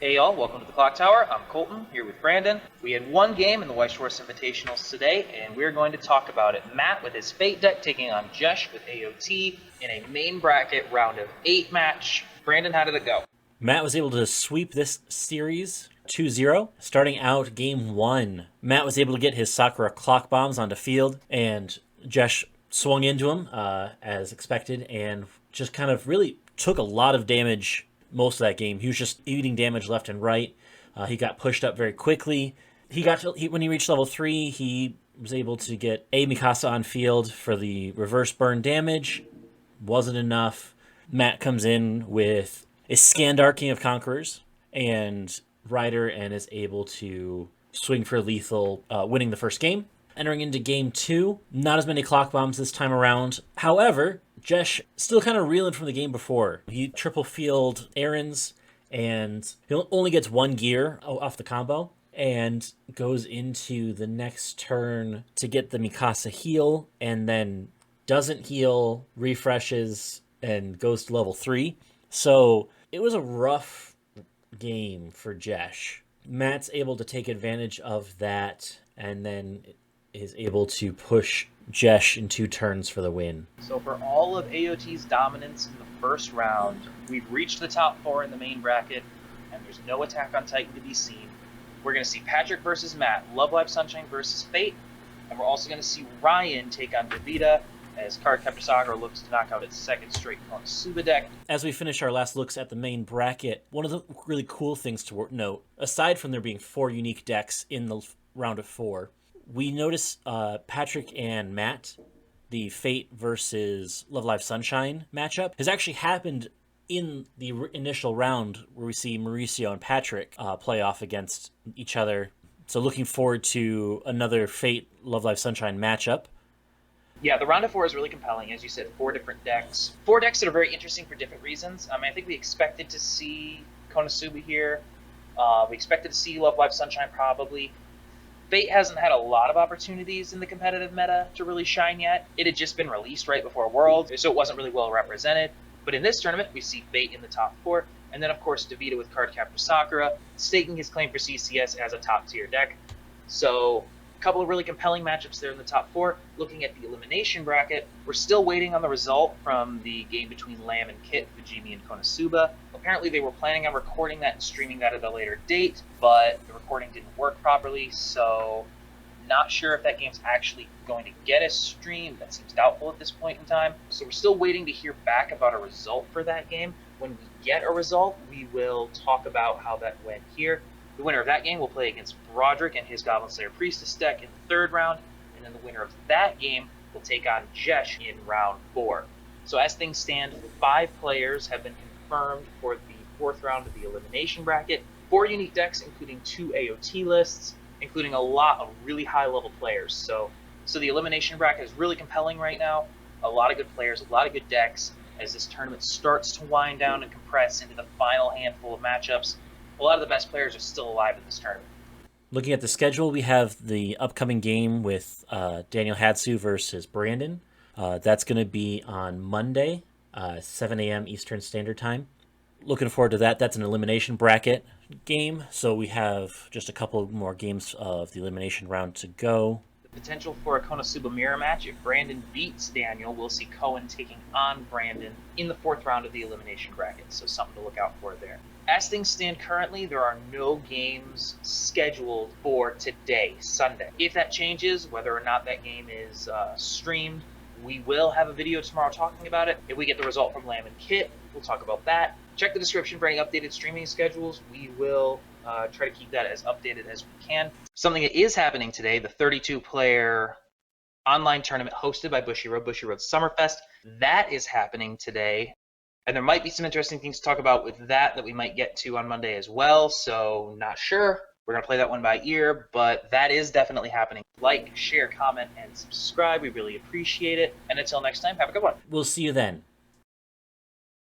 Hey y'all, welcome to the Clock Tower. I'm Colton, here with Brandon. We had one game in the Weiss Schwarz Invitationals today, and we're going to talk about it. Matt with his Fate deck taking on Jesh with AOT in a main bracket round of 8 match. Brandon, how did it go? Matt was able to sweep this series 2-0. Starting out game 1, Matt was able to get his Sakura clock bombs onto field, and Jesh swung into him as expected and just kind of really took a lot of damage most of that game. He was just eating damage left and right. He got pushed up very quickly. When he reached level 3, he was able to get a Mikasa on field for the reverse burn damage. Wasn't enough. Matt comes in with a Skandar King of Conquerors and Ryder and is able to swing for lethal, winning the first game. Entering into game 2, not as many clock bombs this time around. However, Jesh still kind of reeling from the game before. He triple field errands and he only gets 1 gear off the combo and goes into the next turn to get the Mikasa heal and then doesn't heal, refreshes, and goes to level 3. So it was a rough game for Jesh. Matt's able to take advantage of that and then is able to push Jesh in 2 turns for the win. So for all of AOT's dominance in the first round, we've reached the top 4 in the main bracket, and there's no Attack on Titan to be seen. We're going to see Patrick versus Matt, Love Live Sunshine versus Fate, and we're also going to see Ryan take on Davida as Cardcaptor Sakura looks to knock out its second straight Konosuba deck. As we finish our last looks at the main bracket, one of the really cool things to note, aside from there being 4 unique decks in the round of 4, we notice Patrick and Matt, the Fate versus Love Live Sunshine matchup, has actually happened in the initial round where we see Mauricio and Patrick play off against each other. So looking forward to another Fate Love Live Sunshine matchup. Yeah, the round of 4 is really compelling. As you said, 4 different decks. 4 decks that are very interesting for different reasons. I think we expected to see Konosuba here. We expected to see Love Live Sunshine probably. Fate hasn't had a lot of opportunities in the competitive meta to really shine yet. It had just been released right before Worlds, so it wasn't really well represented. But in this tournament, we see Fate in the top 4, and then of course Davida with Cardcaptor Sakura, staking his claim for CCS as a top tier deck. So a couple of really compelling matchups there in the top 4. Looking at the elimination bracket, we're still waiting on the result from the game between Lamb and Kit, Fujimi and Konosuba. Apparently they were planning on recording that and streaming that at a later date, but the recording didn't work properly, so not sure if that game's actually going to get a stream. That seems doubtful at this point in time. So we're still waiting to hear back about a result for that game. When we get a result, we will talk about how that went here. The winner of that game will play against Broderick and his Goblin Slayer Priestess deck in the 3rd round, and then the winner of that game will take on Jesh in round 4. So as things stand, 5 players have been confirmed for the 4th round of the elimination bracket. 4 unique decks, including 2 AOT lists, including a lot of really high-level players. So the elimination bracket is really compelling right now. A lot of good players, a lot of good decks. As this tournament starts to wind down and compress into the final handful of matchups, a lot of the best players are still alive in this tournament. Looking at the schedule, we have the upcoming game with Daniel Hadsu versus Brandon. That's going to be on Monday, 7 a.m. Eastern Standard Time. Looking forward to that. That's an elimination bracket game, so we have just a couple more games of the elimination round to go. The potential for a Konosuba mirror match. If Brandon beats Daniel, we'll see Cohen taking on Brandon in the 4th round of the elimination bracket, so something to look out for there. As things stand currently, there are no games scheduled for today, Sunday. If that changes, whether or not that game is streamed, we will have a video tomorrow talking about it. If we get the result from Lamb and Kit, we'll talk about that. Check the description for any updated streaming schedules. We will try to keep that as updated as we can. Something that is happening today, the 32-player online tournament hosted by Bushiroad Summerfest, that is happening today. And there might be some interesting things to talk about with that we might get to on Monday as well, so not sure. We're going to play that one by ear, but that is definitely happening. Like, share, comment, and subscribe. We really appreciate it. And until next time, have a good one. We'll see you then.